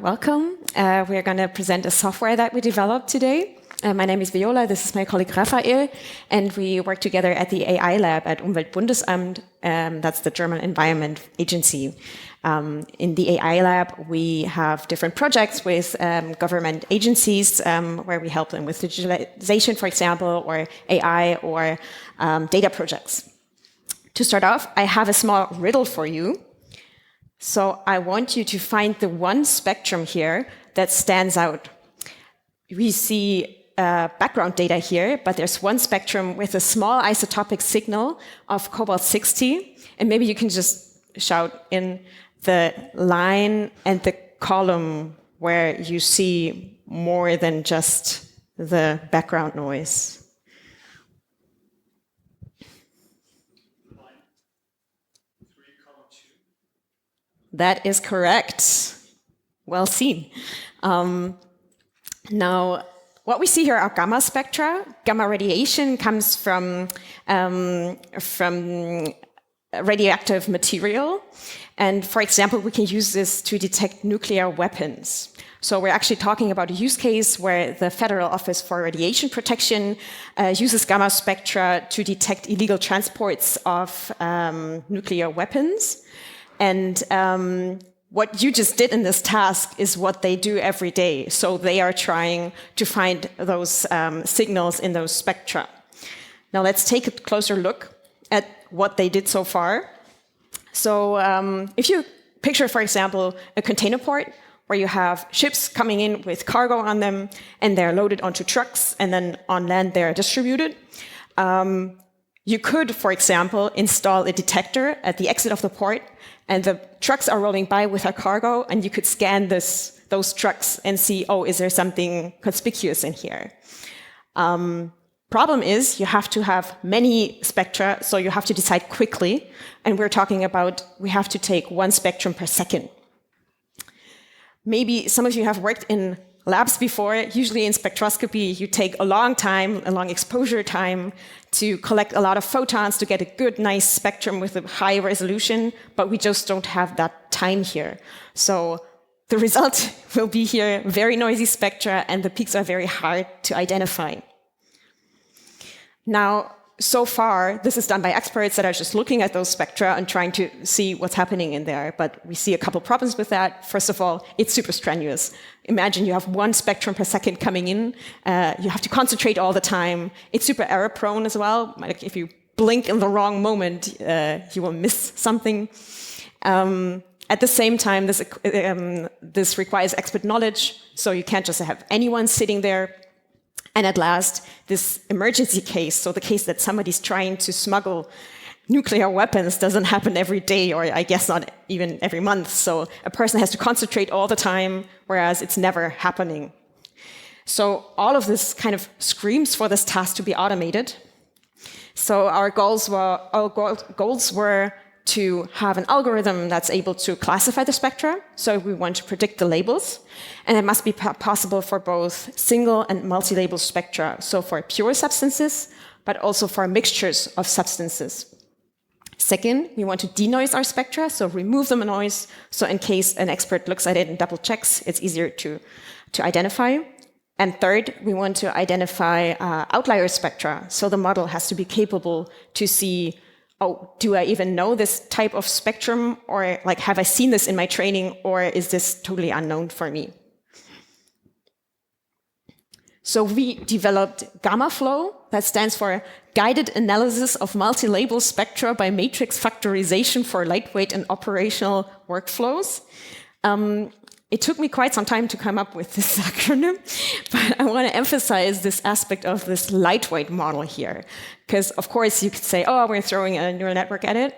welcome. We're going to present a software that we developed today. My name is Viola, this is my colleague Raphael, and we work together at the AI lab at Umweltbundesamt, that's the German Environment Agency. In the AI lab, we have different projects with government agencies where we help them with digitalization, for example, or AI or data projects. To start off, I have a small riddle for you. So I want you to find the one spectrum here that stands out. We see background data here, but there's one spectrum with a small isotopic signal of cobalt-60, and maybe you can just shout in the line and the column where you see more than just the background noise. That is correct. Well seen. Now, what we see here are gamma spectra. Gamma radiation comes from radioactive material. And for example, we can use this to detect nuclear weapons. So we're actually talking about a use case where the Federal Office for Radiation Protection uses gamma spectra to detect illegal transports of nuclear weapons. And what you just did in this task is what they do every day. So they are trying to find those signals in those spectra. Now let's take a closer look at what they did so far. So if you picture, for example, a container port where you have ships coming in with cargo on them and they're loaded onto trucks and then on land they're distributed. You could, for example, install a detector at the exit of the port, and the trucks are rolling by with their cargo, and you could scan those trucks and see, oh, is there something conspicuous in here? Problem is, you have to have many spectra, so you have to decide quickly, and we're talking about we have to take one spectrum per second. Maybe some of you have worked in labs before. Usually in spectroscopy, you take a long time, a long exposure time to collect a lot of photons to get a good, nice spectrum with a high resolution, but we just don't have that time here. So the result will be here very noisy spectra, and the peaks are very hard to identify. Now, so far, this is done by experts that are just looking at those spectra and trying to see what's happening in there. But we see a couple problems with that. First of all, it's super strenuous. Imagine you have one spectrum per second coming in. You have to concentrate all the time. It's super error prone as well. Like if you blink in the wrong moment, you will miss something. At the same time, this requires expert knowledge. So you can't just have anyone sitting there. And at last, this emergency case, so the case that somebody's trying to smuggle nuclear weapons, doesn't happen every day, or I guess not even every month. So a person has to concentrate all the time, whereas it's never happening. So all of this kind of screams for this task to be automated. So our goals were to have an algorithm that's able to classify the spectra. So we want to predict the labels. And it must be possible for both single and multi-label spectra. So for pure substances, but also for mixtures of substances. Second, we want to denoise our spectra, so remove the noise. So in case an expert looks at it and double checks, it's easier to identify. And third, we want to identify outlier spectra. So the model has to be capable to see, oh, do I even know this type of spectrum? Or like, have I seen this in my training? Or is this totally unknown for me? So we developed GammaFlow, that stands for Guided Analysis of Multi-Label Spectra by Matrix Factorization for Lightweight and Operational Workflows. It took me quite some time to come up with this acronym, but I want to emphasize this aspect of this lightweight model here. Because, of course, you could say, oh, we're throwing a neural network at it,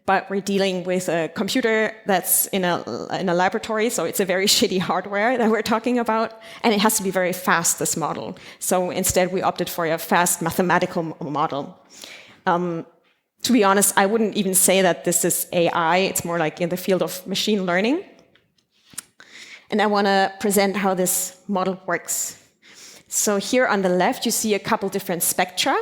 but we're dealing with a computer that's in a laboratory, so it's a very shitty hardware that we're talking about, and it has to be very fast, this model. So instead, we opted for a fast mathematical model. To be honest, I wouldn't even say that this is AI. It's more like in the field of machine learning. And I want to present how this model works. So here on the left, you see a couple different spectra.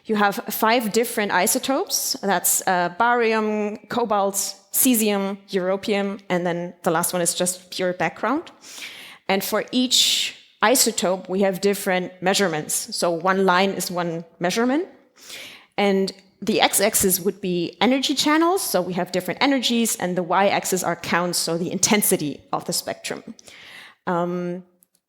you have 5 different isotopes. That's barium, cobalt, cesium, europium, and then the last one is just pure background. And for each isotope, we have different measurements. So one line is one measurement. And the x-axis would be energy channels, so we have different energies, and the y-axis are counts, so the intensity of the spectrum.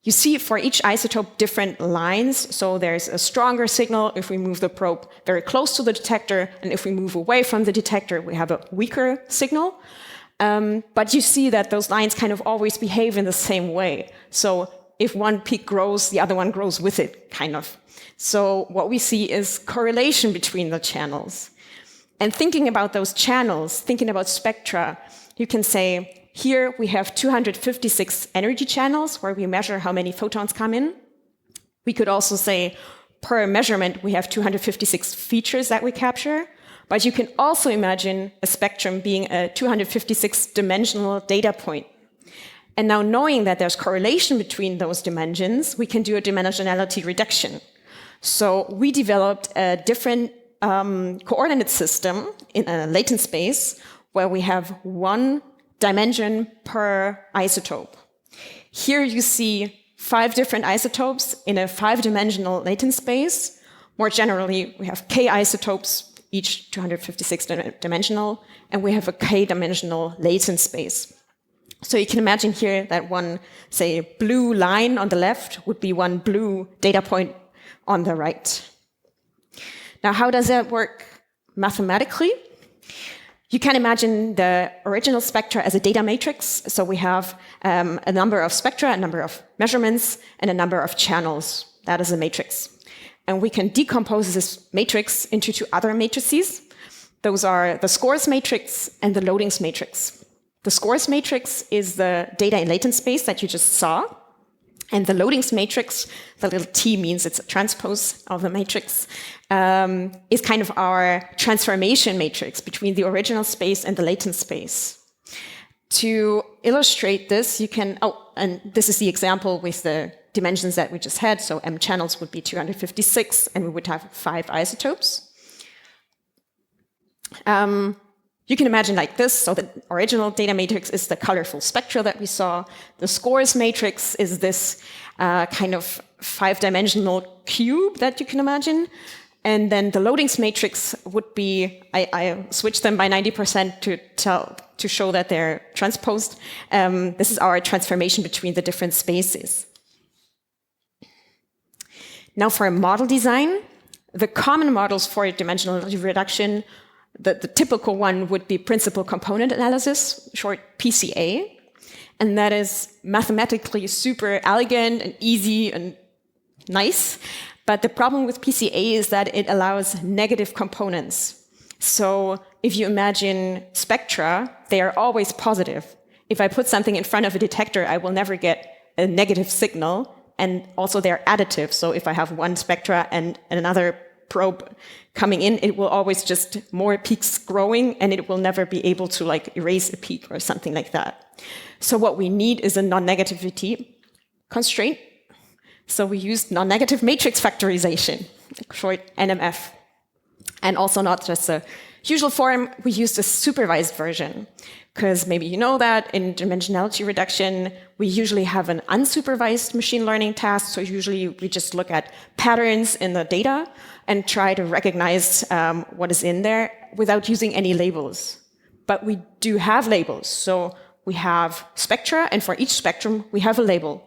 You see for each isotope different lines, so there's a stronger signal if we move the probe very close to the detector, and if we move away from the detector, we have a weaker signal. But you see that those lines kind of always behave in the same way. So if one peak grows, the other one grows with it, kind of. So what we see is correlation between the channels. And thinking about those channels, thinking about spectra, you can say, here we have 256 energy channels where we measure how many photons come in. We could also say, per measurement, we have 256 features that we capture. But you can also imagine a spectrum being a 256-dimensional data point. And now knowing that there's correlation between those dimensions, we can do a dimensionality reduction. So we developed a different coordinate system in a latent space where we have 1 dimension per isotope. Here you see 5 different isotopes in a 5-dimensional latent space. More generally, we have k isotopes, each 256-dimensional, and we have a k-dimensional latent space. So you can imagine here that one, say, blue line on the left would be one blue data point on the right. Now, how does that work mathematically? You can imagine the original spectra as a data matrix. So we have a number of spectra, a number of measurements, and a number of channels. That is a matrix. And we can decompose this matrix into 2 other matrices. Those are the scores matrix and the loadings matrix. The scores matrix is the data in latent space that you just saw. And the loadings matrix, the little t means it's a transpose of the matrix, is kind of our transformation matrix between the original space and the latent space. To illustrate this, you can, and this is the example with the dimensions that we just had. So M channels would be 256, and we would have 5 isotopes. You can imagine like this. So the original data matrix is the colorful spectra that we saw. The scores matrix is this kind of 5-dimensional cube that you can imagine. And then the loadings matrix would be, I switched them by 90% to show that they're transposed. This is our transformation between the different spaces. Now for a model design, the common models for dimensionality reduction, the typical one would be principal component analysis, short PCA. And that is mathematically super elegant and easy and nice. But the problem with PCA is that it allows negative components. So if you imagine spectra, they are always positive. If I put something in front of a detector, I will never get a negative signal. And also they're additive. So if I have one spectra and another probe coming in, it will always just more peaks growing, and it will never be able to like erase a peak or something like that. So what we need is a non-negativity constraint. So we used non-negative matrix factorization, short NMF. And also not just the usual form, we used a supervised version. Because maybe you know that in dimensionality reduction, we usually have an unsupervised machine learning task. So usually we just look at patterns in the data and try to recognize what is in there without using any labels. But we do have labels. So we have spectra, and for each spectrum, we have a label.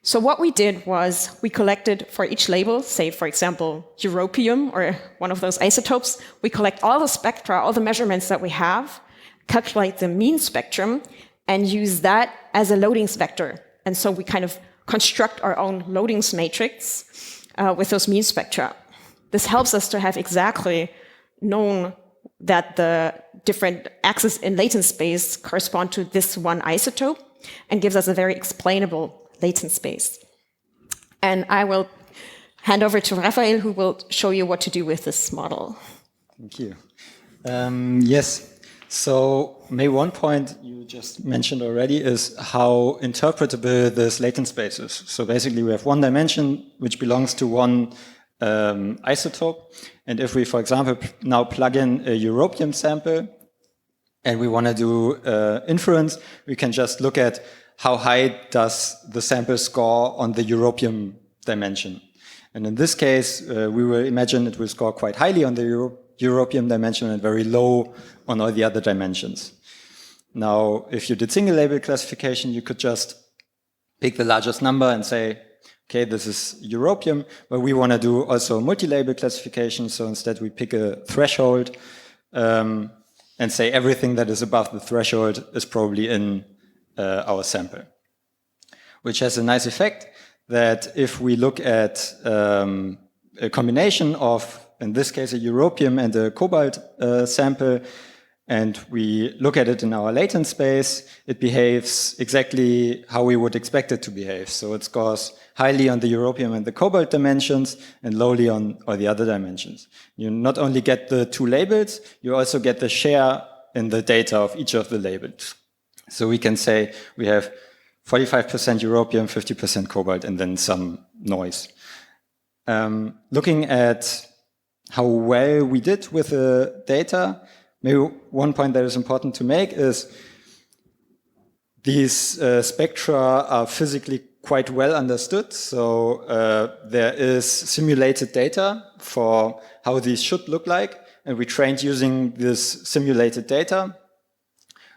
So what we did was we collected for each label, say, for example, europium or one of those isotopes, we collect all the spectra, all the measurements that we have, calculate the mean spectrum, and use that as a loadings vector. And so we kind of construct our own loadings matrix with those mean spectra. This helps us to have exactly known that the different axes in latent space correspond to this one isotope and gives us a very explainable latent space. And I will hand over to Raphael, who will show you what to do with this model. Thank you. Yes. So maybe one point you just mentioned already is how interpretable this latent space is. So basically we have one dimension which belongs to one isotope. And if we, for example, now plug in a europium sample and we want to do inference, we can just look at how high does the sample score on the europium dimension. And in this case, we will imagine it will score quite highly on the europium dimension and very low on all the other dimensions. Now, if you did single label classification, you could just pick the largest number and say, okay, this is europium, but we want to do also multi-label classification. So instead we pick a threshold and say everything that is above the threshold is probably in our sample, which has a nice effect that if we look at a combination of, in this case, a europium and a cobalt sample, and we look at it in our latent space, it behaves exactly how we would expect it to behave. So it scores highly on the europium and the cobalt dimensions and lowly on all the other dimensions. You not only get the two labels, you also get the share in the data of each of the labels. So we can say we have 45% europium, 50% cobalt, and then some noise. Looking at how well we did with the data, maybe one point that is important to make is these spectra are physically quite well understood. So there is simulated data for how these should look like. And we trained using this simulated data,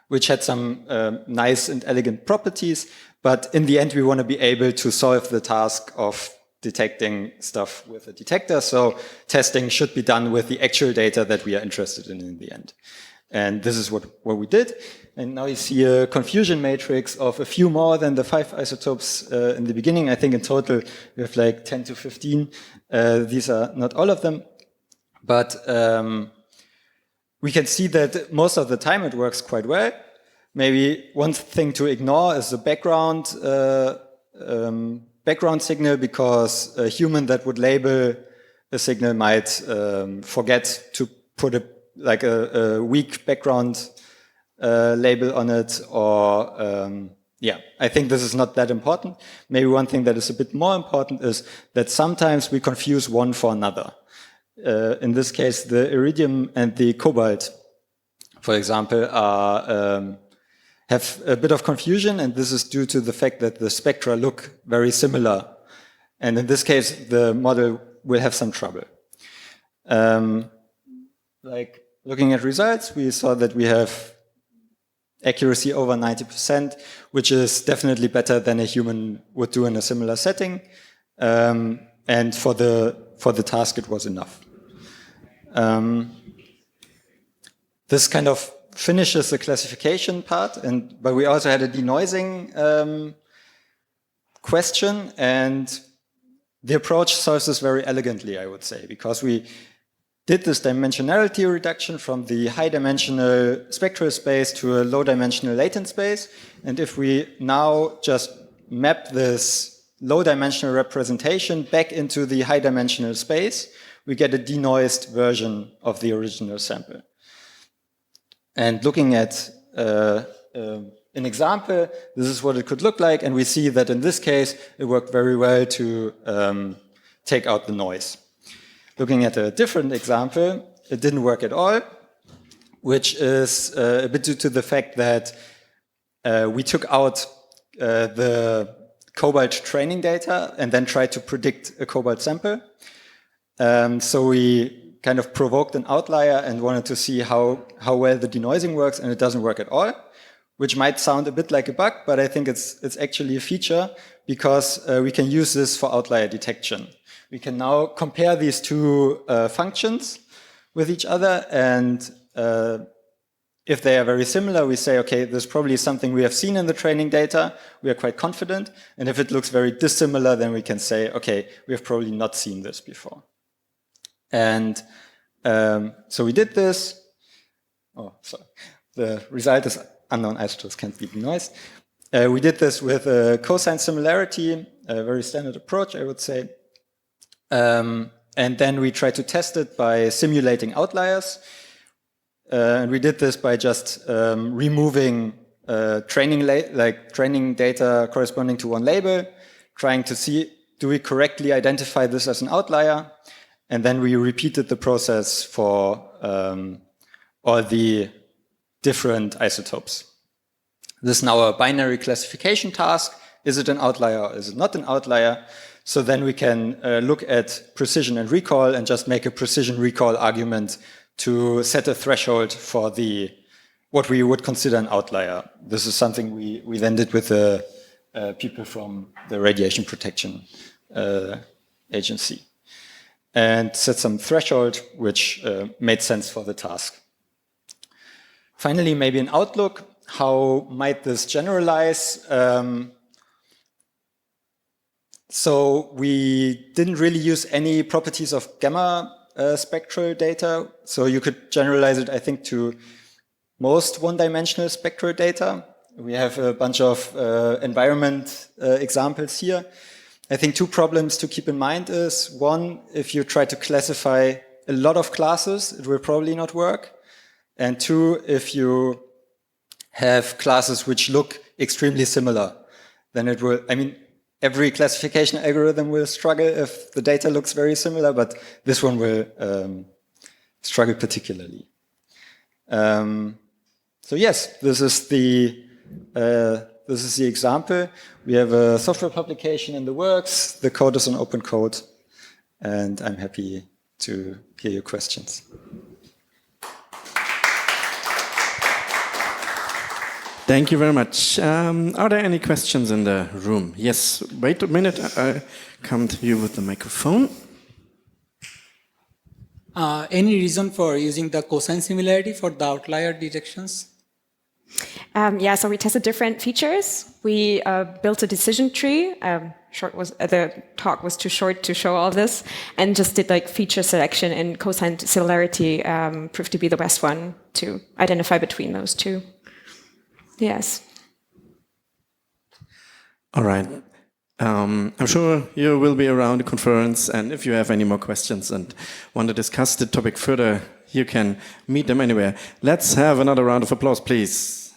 which had some nice and elegant properties. But in the end, we want to be able to solve the task of detecting stuff with a detector. So testing should be done with the actual data that we are interested in the end. And this is what we did. And now you see a confusion matrix of a few more than the 5 isotopes in the beginning. I think in total we have like 10 to 15. These are not all of them. But we can see that most of the time it works quite well. Maybe one thing to ignore is the background signal, because a human that would label a signal might forget to put a weak background label on it, or I think this is not that important. Maybe one thing that is a bit more important is that sometimes we confuse one for another. In this case, the iridium and the cobalt, for example, have a bit of confusion, and this is due to the fact that the spectra look very similar. And in this case, the model will have some trouble. Like looking at results, we saw that we have accuracy over 90%, which is definitely better than a human would do in a similar setting. And for the task, it was enough. This kind of finishes the classification part, but we also had a denoising question, and the approach solves this very elegantly, I would say, because we did this dimensionality reduction from the high dimensional spectral space to a low dimensional latent space. And if we now just map this low dimensional representation back into the high dimensional space, we get a denoised version of the original sample. And looking at an example, this is what it could look like. And we see that in this case, it worked very well to take out the noise. Looking at a different example, it didn't work at all, which is a bit due to the fact that we took out the cobalt training data and then tried to predict a cobalt sample. So we kind of provoked an outlier and wanted to see how well the denoising works, and it doesn't work at all, which might sound a bit like a bug, but I think it's actually a feature, because we can use this for outlier detection. We can now compare these two functions with each other, and if they are very similar, we say, okay, there's probably something we have seen in the training data, we are quite confident, and if it looks very dissimilar, then we can say, okay, we have probably not seen this before. And so we did this. Oh, sorry. The result is unknown isotopes can't be denoised. We did this with a cosine similarity, a very standard approach, I would say. And then we tried to test it by simulating outliers. And we did this by just removing training data corresponding to one label, trying to see do we correctly identify this as an outlier? And then we repeated the process for all the different isotopes. This is now a binary classification task. Is it an outlier or is it not an outlier? So then we can look at precision and recall and just make a precision recall argument to set a threshold for what we would consider an outlier. This is something we then did with the people from the Radiation Protection Agency. And set some threshold which made sense for the task. Finally, maybe an outlook. How might this generalize? So we didn't really use any properties of gamma spectral data. So you could generalize it, I think, to most one-dimensional spectral data. We have a bunch of environment examples here. I think two problems to keep in mind is, one, if you try to classify a lot of classes, it will probably not work. And two, if you have classes which look extremely similar, then it will, I mean, every classification algorithm will struggle if the data looks very similar, but this one will struggle particularly. So yes, this is the example. We have a software publication in the works. The code is on open code, and I'm happy to hear your questions. Thank you very much. Are there any questions in the room? Yes, wait a minute. I come to you with the microphone. Any reason for using the cosine similarity for the outlier detections? Yeah, so we tested different features. We built a decision tree. The talk was too short to show all this, and just did like feature selection, and cosine similarity proved to be the best one to identify between those two. Yes. All right. I'm sure you will be around the conference, and if you have any more questions and want to discuss the topic further, you can meet them anywhere. Let's have another round of applause, please.